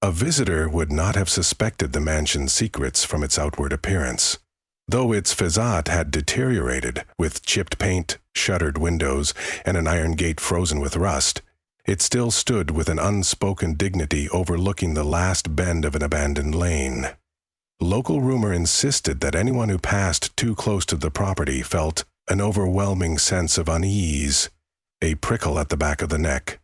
A visitor would not have suspected the mansion's secrets from its outward appearance. Though its facade had deteriorated, with chipped paint, shuttered windows, and an iron gate frozen with rust, it still stood with an unspoken dignity overlooking the last bend of an abandoned lane. Local rumor insisted that anyone who passed too close to the property felt an overwhelming sense of unease, a prickle at the back of the neck,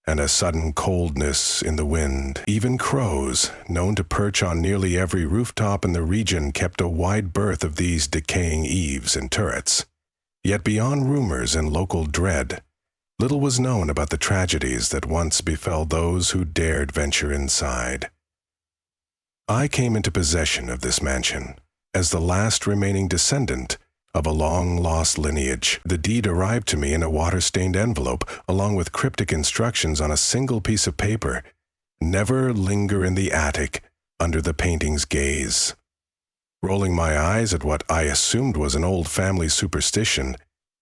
and a sudden coldness in the wind. Even crows, known to perch on nearly every rooftop in the region, kept a wide berth of these decaying eaves and turrets. Yet beyond rumors and local dread, little was known about the tragedies that once befell those who dared venture inside. I came into possession of this mansion as the last remaining descendant of a long-lost lineage. The deed arrived to me in a water-stained envelope, along with cryptic instructions on a single piece of paper: never linger in the attic under the painting's gaze. Rolling my eyes at what I assumed was an old family superstition,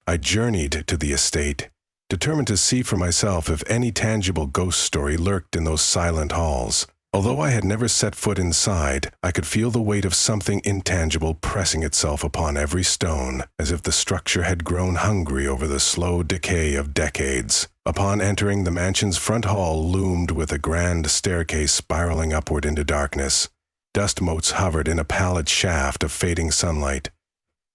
I journeyed to the estate, determined to see for myself if any tangible ghost story lurked in those silent halls. Although I had never set foot inside, I could feel the weight of something intangible pressing itself upon every stone, as if the structure had grown hungry over the slow decay of decades. Upon entering, the mansion's front hall loomed with a grand staircase spiraling upward into darkness. Dust motes hovered in a pallid shaft of fading sunlight.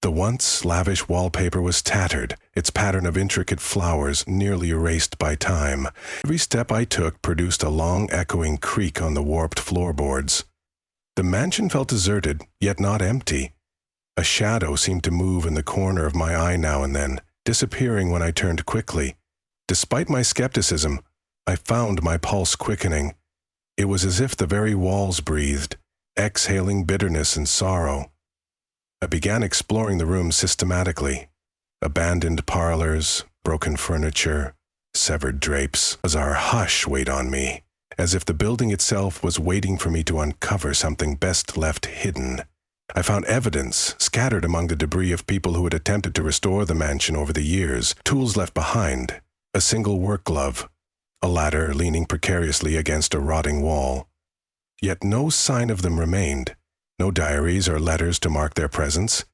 The once lavish wallpaper was tattered, its pattern of intricate flowers nearly erased by time. Every step I took produced a long echoing creak on the warped floorboards. The mansion felt deserted, yet not empty. A shadow seemed to move in the corner of my eye now and then, disappearing when I turned quickly. Despite my skepticism, I found my pulse quickening. It was as if the very walls breathed, exhaling bitterness and sorrow. I began exploring the room systematically. Abandoned parlors, broken furniture, severed drapes. A bizarre hush weighed on me, as if the building itself was waiting for me to uncover something best left hidden. I found evidence scattered among the debris of people who had attempted to restore the mansion over the years, tools left behind, a single work glove, a ladder leaning precariously against a rotting wall. Yet no sign of them remained. No diaries or letters to mark their presence.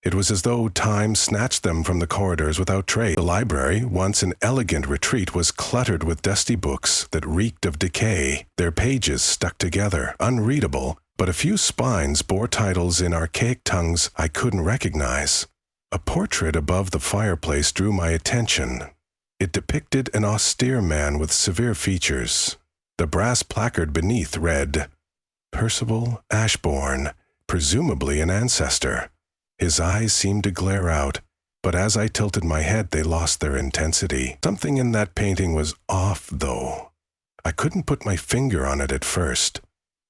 It was as though time snatched them from the corridors without trace. The library, once an elegant retreat, was cluttered with dusty books that reeked of decay, their pages stuck together, unreadable, but a few spines bore titles in archaic tongues I couldn't recognize. A portrait above the fireplace drew my attention. It depicted an austere man with severe features. The brass placard beneath read, Percival Ashbourne, presumably an ancestor. His eyes seemed to glare out, but as I tilted my head, they lost their intensity. Something in that painting was off, though. I couldn't put my finger on it at first.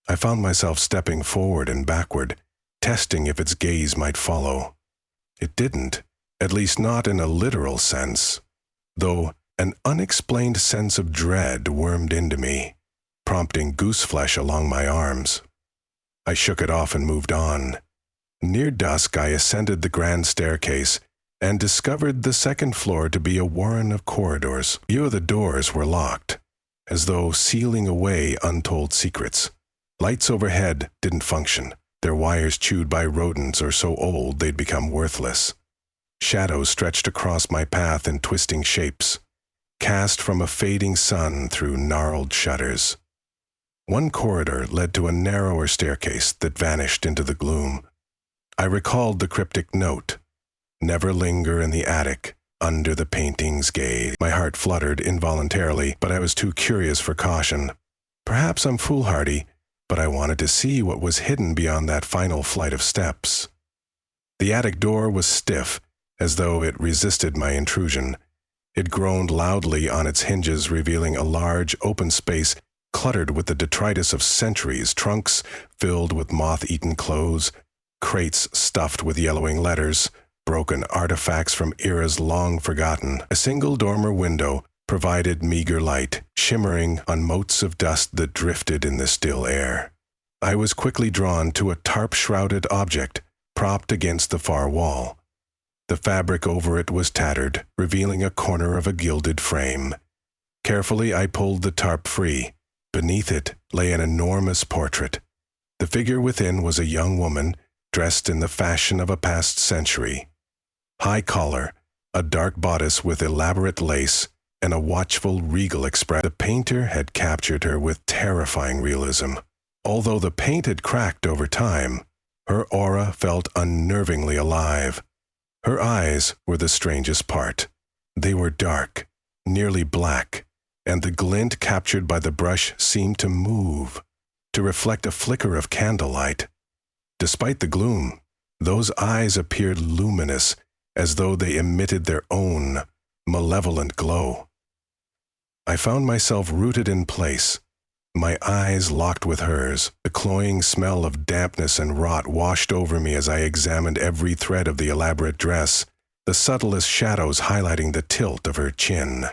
I found myself stepping forward and backward, testing if its gaze might follow. It didn't, at least not in a literal sense, though an unexplained sense of dread wormed into me, prompting gooseflesh along my arms. I shook it off and moved on. Near dusk, I ascended the grand staircase and discovered the second floor to be a warren of corridors. Few of the doors were locked, as though sealing away untold secrets. Lights overhead didn't function, their wires chewed by rodents or so old they'd become worthless. Shadows stretched across my path in twisting shapes, cast from a fading sun through gnarled shutters. One corridor led to a narrower staircase that vanished into the gloom. I recalled the cryptic note, never linger in the attic, under the painting's gaze. My heart fluttered involuntarily, but I was too curious for caution. Perhaps I'm foolhardy, but I wanted to see what was hidden beyond that final flight of steps. The attic door was stiff, as though it resisted my intrusion. It groaned loudly on its hinges, revealing a large, open space cluttered with the detritus of centuries, trunks filled with moth-eaten clothes, crates stuffed with yellowing letters, broken artifacts from eras long forgotten. A single dormer window provided meager light, shimmering on motes of dust that drifted in the still air. I was quickly drawn to a tarp-shrouded object propped against the far wall. The fabric over it was tattered, revealing a corner of a gilded frame. Carefully, I pulled the tarp free. Beneath it lay an enormous portrait. The figure within was a young woman, dressed in the fashion of a past century. High collar, a dark bodice with elaborate lace, and a watchful, regal expression. The painter had captured her with terrifying realism. Although the paint had cracked over time, her aura felt unnervingly alive. Her eyes were the strangest part. They were dark, nearly black, and the glint captured by the brush seemed to move, to reflect a flicker of candlelight. Despite the gloom, those eyes appeared luminous, as though they emitted their own malevolent glow. I found myself rooted in place, my eyes locked with hers. The cloying smell of dampness and rot washed over me as I examined every thread of the elaborate dress, the subtlest shadows highlighting the tilt of her chin.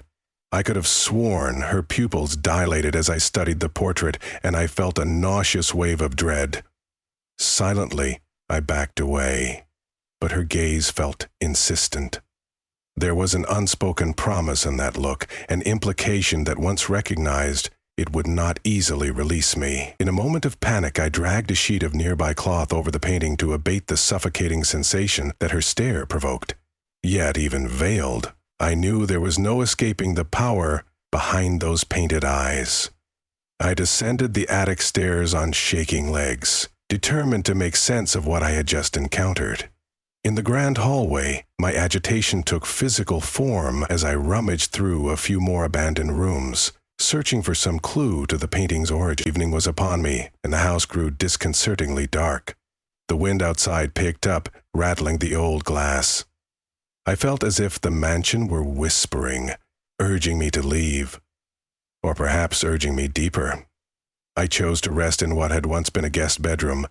I could have sworn her pupils dilated as I studied the portrait, and I felt a nauseous wave of dread. Silently, I backed away, but her gaze felt insistent. There was an unspoken promise in that look, an implication that once recognized, it would not easily release me. In a moment of panic, I dragged a sheet of nearby cloth over the painting to abate the suffocating sensation that her stare provoked. Yet, even veiled, I knew there was no escaping the power behind those painted eyes. I descended the attic stairs on shaking legs, determined to make sense of what I had just encountered. In the grand hallway, my agitation took physical form as I rummaged through a few more abandoned rooms, searching for some clue to the painting's origin. Evening was upon me, and the house grew disconcertingly dark. The wind outside picked up, rattling the old glass. I felt as if the mansion were whispering, urging me to leave, or perhaps urging me deeper. I chose to rest in what had once been a guest bedroom,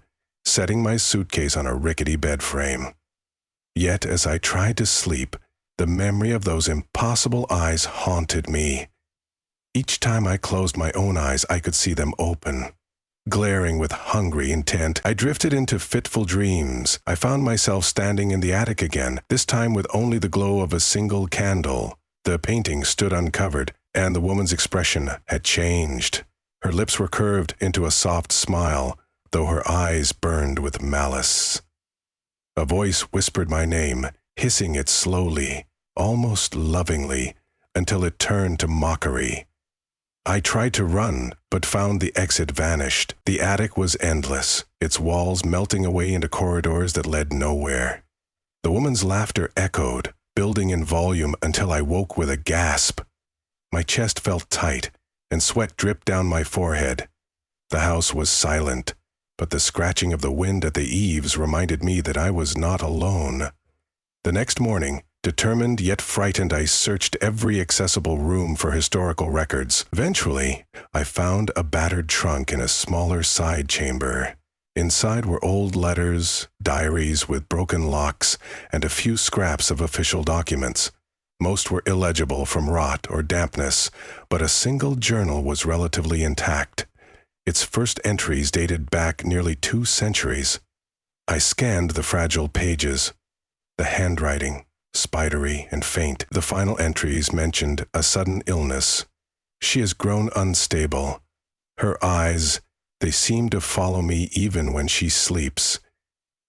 setting my suitcase on a rickety bed frame. Yet as I tried to sleep, the memory of those impossible eyes haunted me. Each time I closed my own eyes, I could see them open. Glaring with hungry intent, I drifted into fitful dreams. I found myself standing in the attic again, this time with only the glow of a single candle. The painting stood uncovered, and the woman's expression had changed. Her lips were curved into a soft smile, though her eyes burned with malice. A voice whispered my name, hissing it slowly, almost lovingly, until it turned to mockery. I tried to run, but found the exit vanished. The attic was endless, its walls melting away into corridors that led nowhere. The woman's laughter echoed, building in volume until I woke with a gasp. My chest felt tight, and sweat dripped down my forehead. The house was silent, but the scratching of the wind at the eaves reminded me that I was not alone. The next morning, determined yet frightened, I searched every accessible room for historical records. Eventually, I found a battered trunk in a smaller side chamber. Inside were old letters, diaries with broken locks, and a few scraps of official documents. Most were illegible from rot or dampness, but a single journal was relatively intact. Its first entries dated back nearly 2 centuries. I scanned the fragile pages. The handwriting, spidery and faint. The final entries mentioned a sudden illness. She has grown unstable. Her eyes, they seem to follow me even when she sleeps.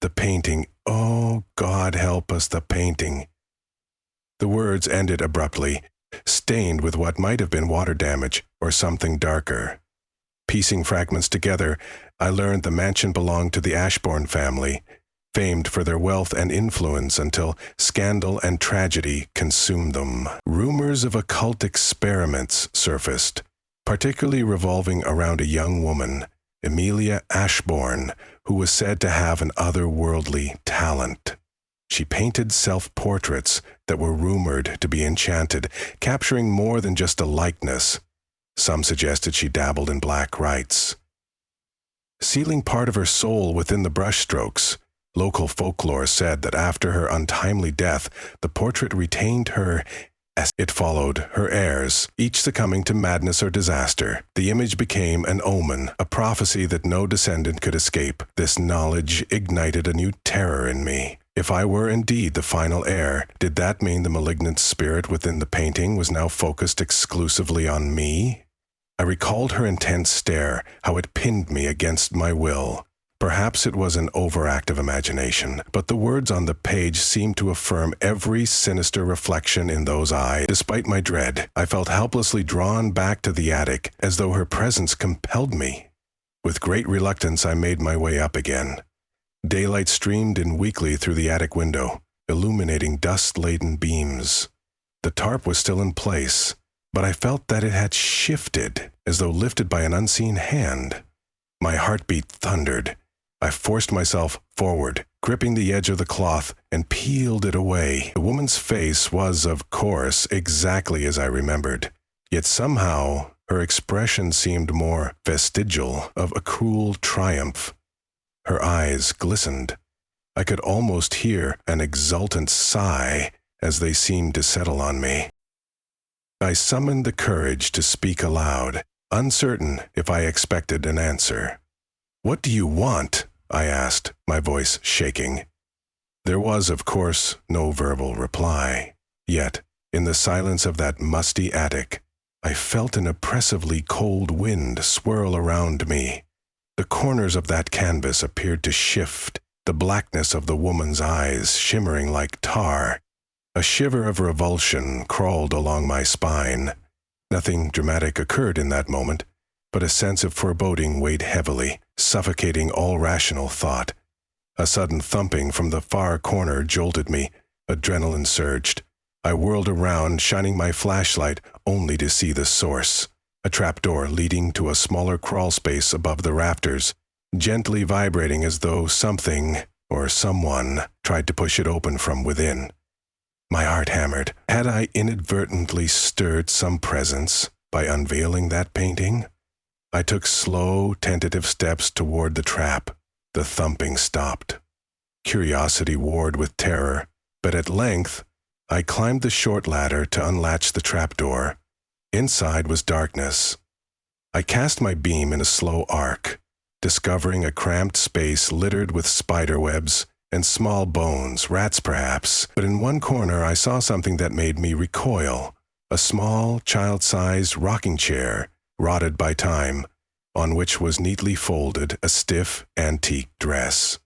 The painting, oh, God help us, the painting. The words ended abruptly, stained with what might have been water damage or something darker. Piecing fragments together, I learned the mansion belonged to the Ashbourne family, famed for their wealth and influence until scandal and tragedy consumed them. Rumors of occult experiments surfaced, particularly revolving around a young woman, Amelia Ashbourne, who was said to have an otherworldly talent. She painted self-portraits that were rumored to be enchanted, capturing more than just a likeness. Some suggested she dabbled in black rites. Sealing part of her soul within the brushstrokes, local folklore said that after her untimely death, the portrait retained her as it followed her heirs, each succumbing to madness or disaster. The image became an omen, a prophecy that no descendant could escape. This knowledge ignited a new terror in me. If I were indeed the final heir, did that mean the malignant spirit within the painting was now focused exclusively on me? I recalled her intense stare, how it pinned me against my will. Perhaps it was an overactive imagination, but the words on the page seemed to affirm every sinister reflection in those eyes. Despite my dread, I felt helplessly drawn back to the attic, as though her presence compelled me. With great reluctance, I made my way up again. Daylight streamed in weakly through the attic window, illuminating dust-laden beams. The tarp was still in place, but I felt that it had shifted, as though lifted by an unseen hand. My heartbeat thundered. I forced myself forward, gripping the edge of the cloth, and peeled it away. The woman's face was, of course, exactly as I remembered. Yet somehow, her expression seemed more vestigial of a cruel triumph. Her eyes glistened. I could almost hear an exultant sigh as they seemed to settle on me. I summoned the courage to speak aloud, uncertain if I expected an answer. "What do you want?" I asked, my voice shaking. There was, of course, no verbal reply. Yet, in the silence of that musty attic, I felt an oppressively cold wind swirl around me. The corners of that canvas appeared to shift, the blackness of the woman's eyes shimmering like tar. A shiver of revulsion crawled along my spine. Nothing dramatic occurred in that moment, but a sense of foreboding weighed heavily, suffocating all rational thought. A sudden thumping from the far corner jolted me. Adrenaline surged. I whirled around, shining my flashlight, only to see the source. A trapdoor leading to a smaller crawl space above the rafters, gently vibrating as though something, or someone, tried to push it open from within. My heart hammered. Had I inadvertently stirred some presence by unveiling that painting? I took slow, tentative steps toward the trap. The thumping stopped. Curiosity warred with terror, but at length, I climbed the short ladder to unlatch the trapdoor. Inside was darkness. I cast my beam in a slow arc, discovering a cramped space littered with spider webs and small bones, rats perhaps, but in one corner I saw something that made me recoil. A small, child-sized rocking chair, rotted by time, on which was neatly folded a stiff, antique dress.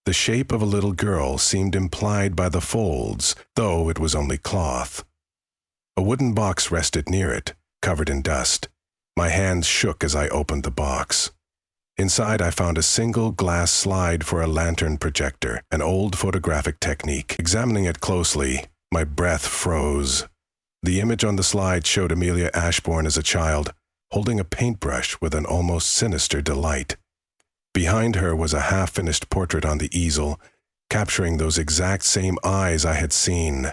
The shape of a little girl seemed implied by the folds, though it was only cloth. A wooden box rested near it, covered in dust. My hands shook as I opened the box. Inside I found a single glass slide for a lantern projector, an old photographic technique. Examining it closely, my breath froze. The image on the slide showed Amelia Ashbourne as a child, holding a paintbrush with an almost sinister delight. Behind her was a half-finished portrait on the easel, capturing those exact same eyes I had seen.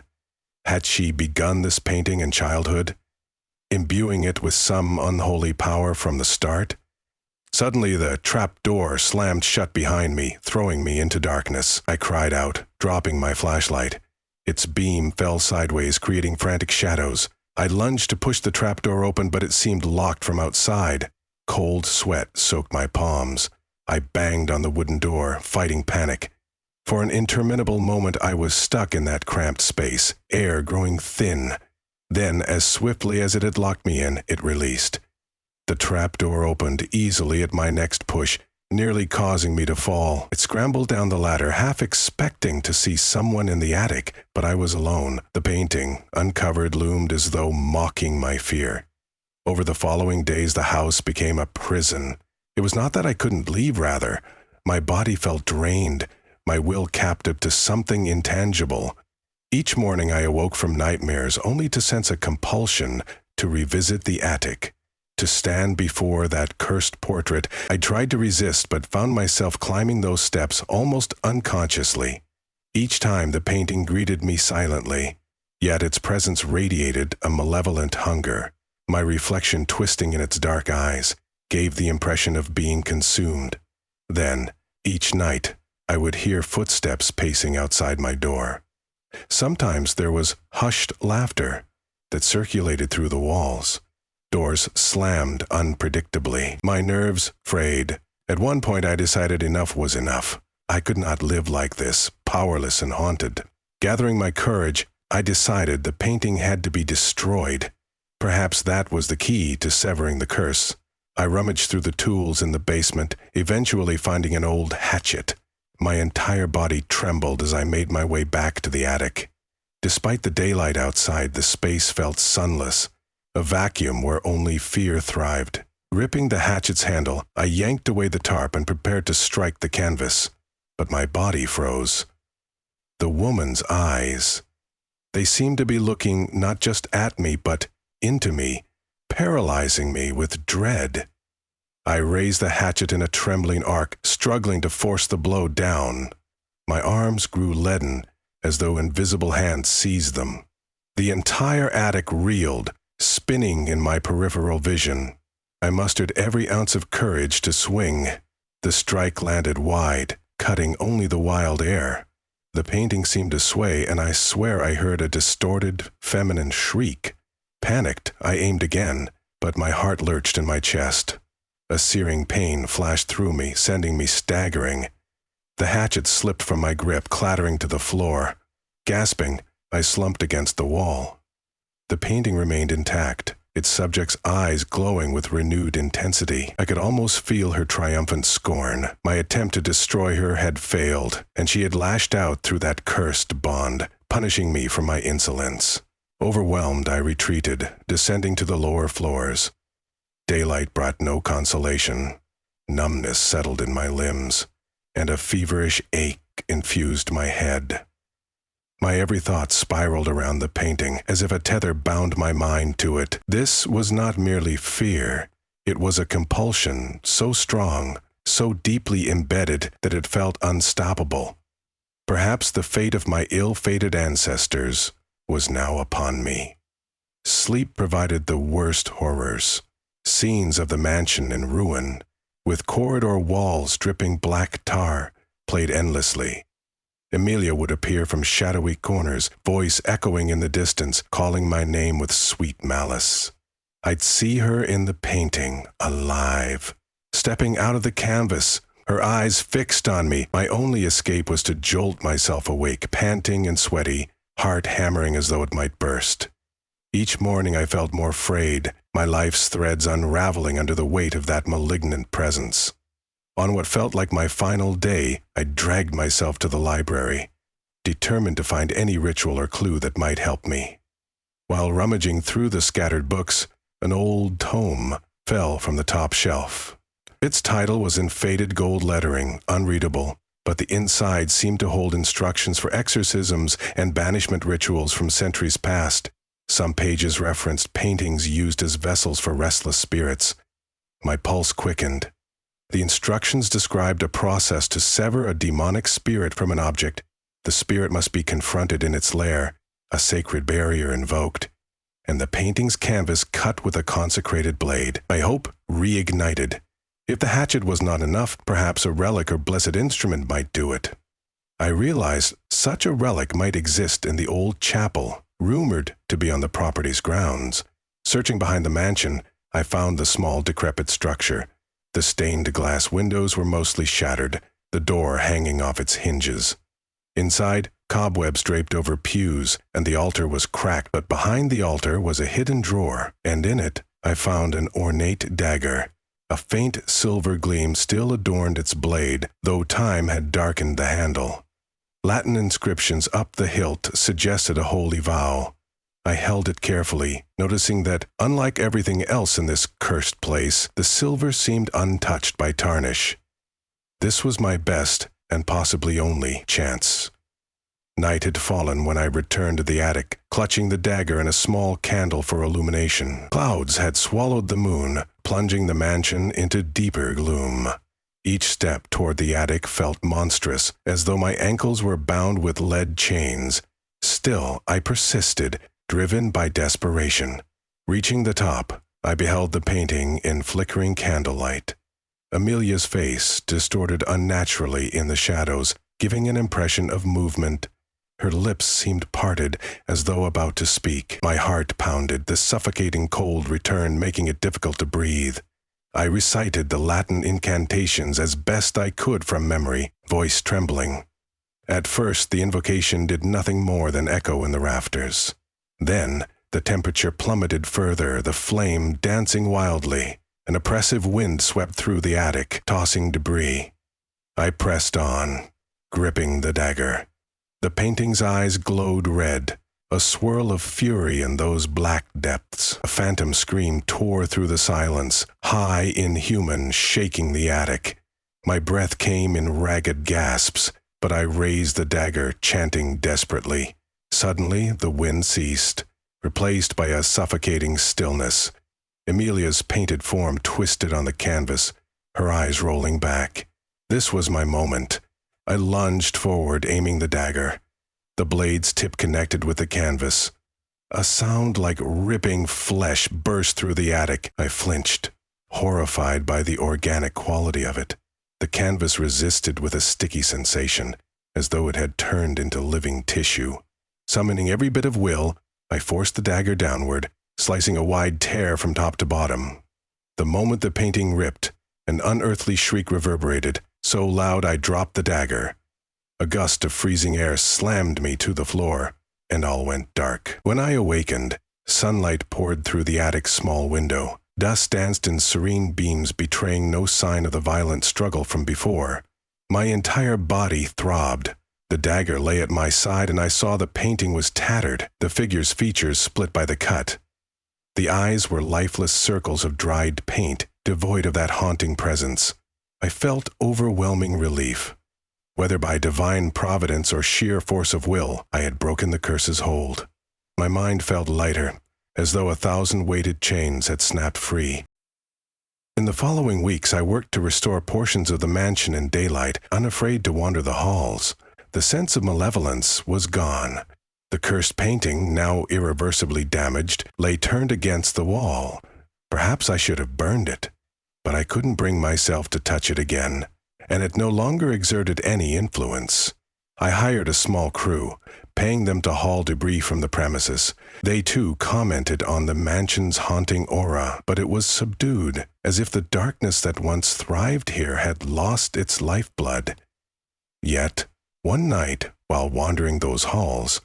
Had she begun this painting in childhood, imbuing it with some unholy power from the start? Suddenly the trap door slammed shut behind me, throwing me into darkness. I cried out, dropping my flashlight. Its beam fell sideways, creating frantic shadows. I lunged to push the trapdoor open, but it seemed locked from outside. Cold sweat soaked my palms. I banged on the wooden door, fighting panic. For an interminable moment I was stuck in that cramped space, air growing thin. Then, as swiftly as it had locked me in, it released. The trapdoor opened easily at my next push, nearly causing me to fall. I scrambled down the ladder, half expecting to see someone in the attic, but I was alone. The painting, uncovered, loomed as though mocking my fear. Over the following days, the house became a prison. It was not that I couldn't leave, rather. My body felt drained, my will captive to something intangible. Each morning I awoke from nightmares only to sense a compulsion to revisit the attic. To stand before that cursed portrait. I tried to resist, but found myself climbing those steps almost unconsciously. Each time the painting greeted me silently, yet its presence radiated a malevolent hunger. My reflection, twisting in its dark eyes, gave the impression of being consumed. Then, each night, I would hear footsteps pacing outside my door. Sometimes there was hushed laughter that circulated through the walls. Doors slammed unpredictably. My nerves frayed. At one point I decided enough was enough. I could not live like this, powerless and haunted. Gathering my courage, I decided the painting had to be destroyed. Perhaps that was the key to severing the curse. I rummaged through the tools in the basement, eventually finding an old hatchet. My entire body trembled as I made my way back to the attic. Despite the daylight outside, the space felt sunless, a vacuum where only fear thrived. Gripping the hatchet's handle, I yanked away the tarp and prepared to strike the canvas. But my body froze. The woman's eyes. They seemed to be looking not just at me, but into me, paralyzing me with dread. I raised the hatchet in a trembling arc, struggling to force the blow down. My arms grew leaden, as though invisible hands seized them. The entire attic reeled, spinning in my peripheral vision. I mustered every ounce of courage to swing. The strike landed wide, cutting only the wild air. The painting seemed to sway, and I swear I heard a distorted, feminine shriek. Panicked, I aimed again, but my heart lurched in my chest. A searing pain flashed through me, sending me staggering. The hatchet slipped from my grip, clattering to the floor. Gasping, I slumped against the wall. The painting remained intact, its subject's eyes glowing with renewed intensity. I could almost feel her triumphant scorn. My attempt to destroy her had failed, and she had lashed out through that cursed bond, punishing me for my insolence. Overwhelmed, I retreated, descending to the lower floors. Daylight brought no consolation. Numbness settled in my limbs, and a feverish ache infused my head. My every thought spiraled around the painting, as if a tether bound my mind to it. This was not merely fear. It was a compulsion so strong, so deeply embedded that it felt unstoppable. Perhaps the fate of my ill-fated ancestors was now upon me. Sleep provided the worst horrors. Scenes of the mansion in ruin, with corridor walls dripping black tar, played endlessly. Emilia would appear from shadowy corners, voice echoing in the distance, calling my name with sweet malice. I'd see her in the painting, alive, stepping out of the canvas, her eyes fixed on me. My only escape was to jolt myself awake, panting and sweaty, heart hammering as though it might burst. Each morning I felt more frayed, my life's threads unraveling under the weight of that malignant presence. On what felt like my final day, I dragged myself to the library, determined to find any ritual or clue that might help me. While rummaging through the scattered books, an old tome fell from the top shelf. Its title was in faded gold lettering, unreadable, but the inside seemed to hold instructions for exorcisms and banishment rituals from centuries past. Some pages referenced paintings used as vessels for restless spirits. My pulse quickened. The instructions described a process to sever a demonic spirit from an object. The spirit must be confronted in its lair, a sacred barrier invoked, and the painting's canvas cut with a consecrated blade. My hope reignited. If the hatchet was not enough, perhaps a relic or blessed instrument might do it. I realized such a relic might exist in the old chapel, rumored to be on the property's grounds. Searching behind the mansion, I found the small, decrepit structure. The stained glass windows were mostly shattered, the door hanging off its hinges. Inside, cobwebs draped over pews, and the altar was cracked, but behind the altar was a hidden drawer, and in it I found an ornate dagger. A faint silver gleam still adorned its blade, though time had darkened the handle. Latin inscriptions up the hilt suggested a holy vow. I held it carefully, noticing that, unlike everything else in this cursed place, the silver seemed untouched by tarnish. This was my best, and possibly only, chance. Night had fallen when I returned to the attic, clutching the dagger and a small candle for illumination. Clouds had swallowed the moon, plunging the mansion into deeper gloom. Each step toward the attic felt monstrous, as though my ankles were bound with lead chains. Still, I persisted, driven by desperation. Reaching the top, I beheld the painting in flickering candlelight. Emilia's face distorted unnaturally in the shadows, giving an impression of movement. Her lips seemed parted, as though about to speak. My heart pounded, the suffocating cold returned, making it difficult to breathe. I recited the Latin incantations as best I could from memory, voice trembling. At first, the invocation did nothing more than echo in the rafters. Then, The temperature plummeted further, the flame dancing wildly. An oppressive wind swept through the attic, tossing debris. I pressed on, gripping the dagger. The painting's eyes glowed red, a swirl of fury in those black depths. A phantom scream tore through the silence, high, inhuman, shaking the attic. My breath came in ragged gasps, but I raised the dagger, chanting desperately. Suddenly, the wind ceased, replaced by a suffocating stillness. Emilia's painted form twisted on the canvas, her eyes rolling back. This was my moment. I lunged forward, aiming the dagger. The blade's tip connected with the canvas. A sound like ripping flesh burst through the attic. I flinched, horrified by the organic quality of it. The canvas resisted with a sticky sensation, as though it had turned into living tissue. Summoning every bit of will, I forced the dagger downward, slicing a wide tear from top to bottom. The moment the painting ripped, an unearthly shriek reverberated, so loud I dropped the dagger. A gust of freezing air slammed me to the floor, and all went dark. When I awakened, sunlight poured through the attic's small window. Dust danced in serene beams, betraying no sign of the violent struggle from before. My entire body throbbed. The dagger lay at my side, and I saw the painting was tattered, the figure's features split by the cut. The eyes were lifeless circles of dried paint, devoid of that haunting presence. I felt overwhelming relief. Whether by divine providence or sheer force of will, I had broken the curse's hold. My mind felt lighter, as though 1,000 weighted chains had snapped free. In the following weeks, I worked to restore portions of the mansion in daylight, unafraid to wander the halls. The sense of malevolence was gone. The cursed painting, now irreversibly damaged, lay turned against the wall. Perhaps I should have burned it, but I couldn't bring myself to touch it again, and it no longer exerted any influence. I hired a small crew, paying them to haul debris from the premises. They too commented on the mansion's haunting aura, but it was subdued, as if the darkness that once thrived here had lost its lifeblood. Yet, one night, while wandering those halls,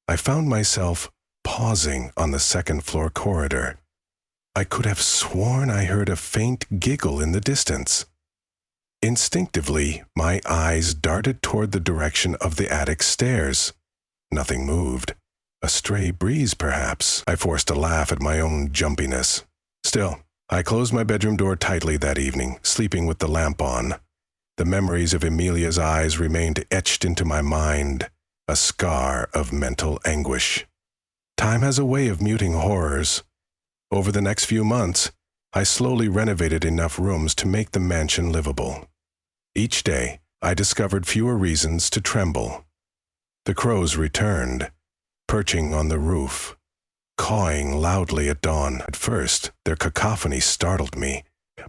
I found myself pausing on the second-floor corridor. I could have sworn I heard a faint giggle in the distance. Instinctively, my eyes darted toward the direction of the attic stairs. Nothing moved. A stray breeze, perhaps. I forced a laugh at my own jumpiness. Still, I closed my bedroom door tightly that evening, sleeping with the lamp on. The memories of Emilia's eyes remained etched into my mind, a scar of mental anguish. Time has a way of muting horrors. Over the next few months, I slowly renovated enough rooms to make the mansion livable. Each day, I discovered fewer reasons to tremble. The crows returned, perching on the roof, cawing loudly at dawn. At first, their cacophony startled me,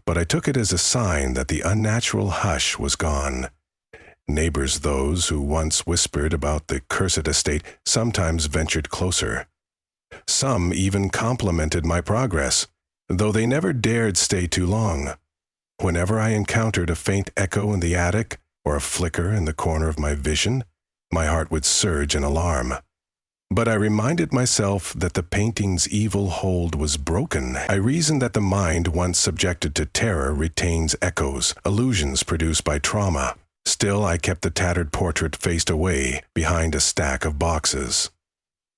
but I took it as a sign that the unnatural hush was gone. Neighbors, those who once whispered about the cursed estate, sometimes ventured closer. Some even complimented my progress, though they never dared stay too long. Whenever I encountered a faint echo in the attic or a flicker in the corner of my vision, my heart would surge in alarm. But I reminded myself that the painting's evil hold was broken. I reasoned that the mind once subjected to terror retains echoes, illusions produced by trauma. Still, I kept the tattered portrait faced away behind a stack of boxes.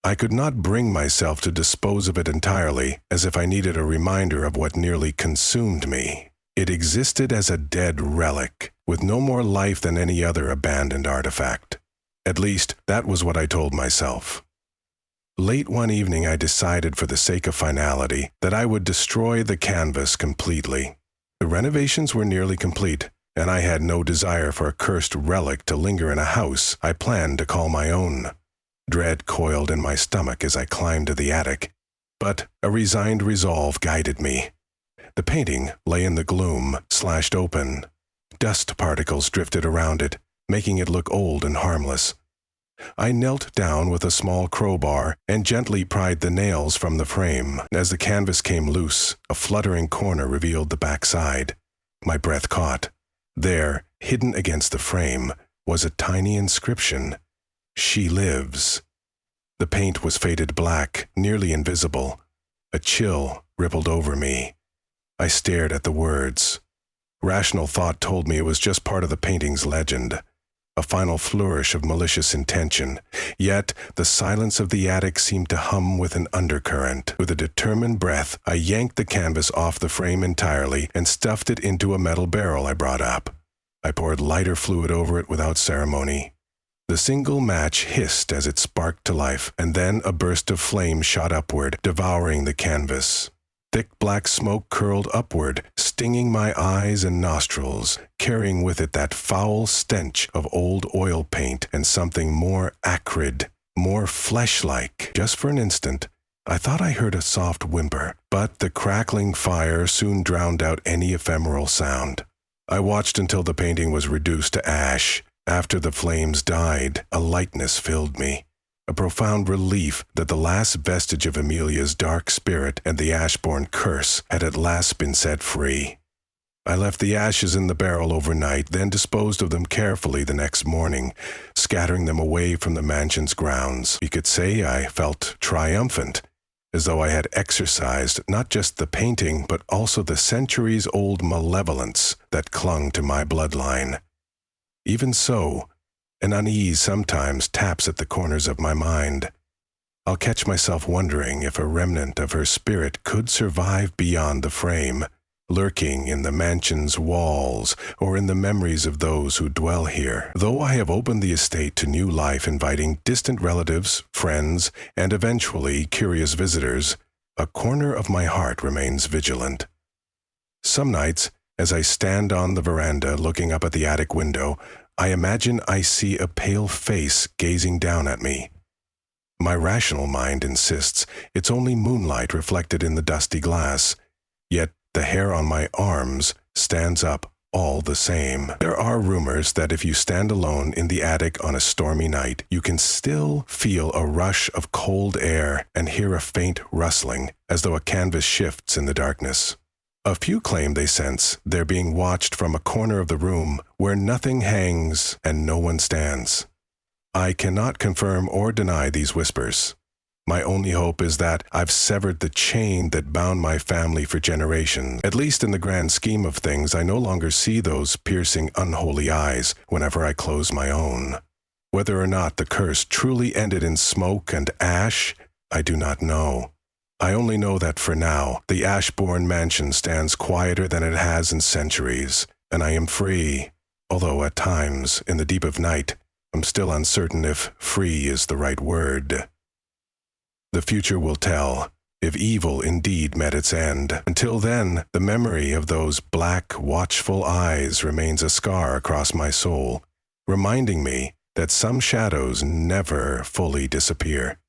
I could not bring myself to dispose of it entirely, as if I needed a reminder of what nearly consumed me. It existed as a dead relic, with no more life than any other abandoned artifact. At least, that was what I told myself. Late one evening, I decided, for the sake of finality, that I would destroy the canvas completely. The renovations were nearly complete, and I had no desire for a cursed relic to linger in a house I planned to call my own. Dread coiled in my stomach as I climbed to the attic, but a resigned resolve guided me. The painting lay in the gloom, slashed open. Dust particles drifted around it, making it look old and harmless. I knelt down with a small crowbar and gently pried the nails from the frame. As the canvas came loose, a fluttering corner revealed the backside. My breath caught. There, hidden against the frame, was a tiny inscription. "She lives." The paint was faded black, nearly invisible. A chill rippled over me. I stared at the words. Rational thought told me it was just part of the painting's legend, a final flourish of malicious intention. Yet the silence of the attic seemed to hum with an undercurrent. With a determined breath, I yanked the canvas off the frame entirely and stuffed it into a metal barrel I brought up. I poured lighter fluid over it without ceremony. The single match hissed as it sparked to life, and then a burst of flame shot upward, devouring the canvas. Thick black smoke curled upward, stinging my eyes and nostrils, carrying with it that foul stench of old oil paint and something more acrid, more flesh-like. Just for an instant, I thought I heard a soft whimper, but the crackling fire soon drowned out any ephemeral sound. I watched until the painting was reduced to ash. After the flames died, a lightness filled me, a profound relief that the last vestige of Amelia's dark spirit and the Ashbourne curse had at last been set free. I left the ashes in the barrel overnight, then disposed of them carefully the next morning, scattering them away from the mansion's grounds. You could say I felt triumphant, as though I had exorcised not just the painting, but also the centuries-old malevolence that clung to my bloodline. Even so, an unease sometimes taps at the corners of my mind. I'll catch myself wondering if a remnant of her spirit could survive beyond the frame, lurking in the mansion's walls or in the memories of those who dwell here. Though I have opened the estate to new life, inviting distant relatives, friends, and eventually curious visitors, a corner of my heart remains vigilant. Some nights, as I stand on the veranda looking up at the attic window, I imagine I see a pale face gazing down at me. My rational mind insists it's only moonlight reflected in the dusty glass, yet the hair on my arms stands up all the same. There are rumors that if you stand alone in the attic on a stormy night, you can still feel a rush of cold air and hear a faint rustling, as though a canvas shifts in the darkness. A few claim they sense they're being watched from a corner of the room where nothing hangs and no one stands. I cannot confirm or deny these whispers. My only hope is that I've severed the chain that bound my family for generations. At least in the grand scheme of things, I no longer see those piercing, unholy eyes whenever I close my own. Whether or not the curse truly ended in smoke and ash, I do not know. I only know that for now, the Ashbourne mansion stands quieter than it has in centuries, and I am free, although at times, in the deep of night, I'm still uncertain if free is the right word. The future will tell, if evil indeed met its end. Until then, the memory of those black, watchful eyes remains a scar across my soul, reminding me that some shadows never fully disappear.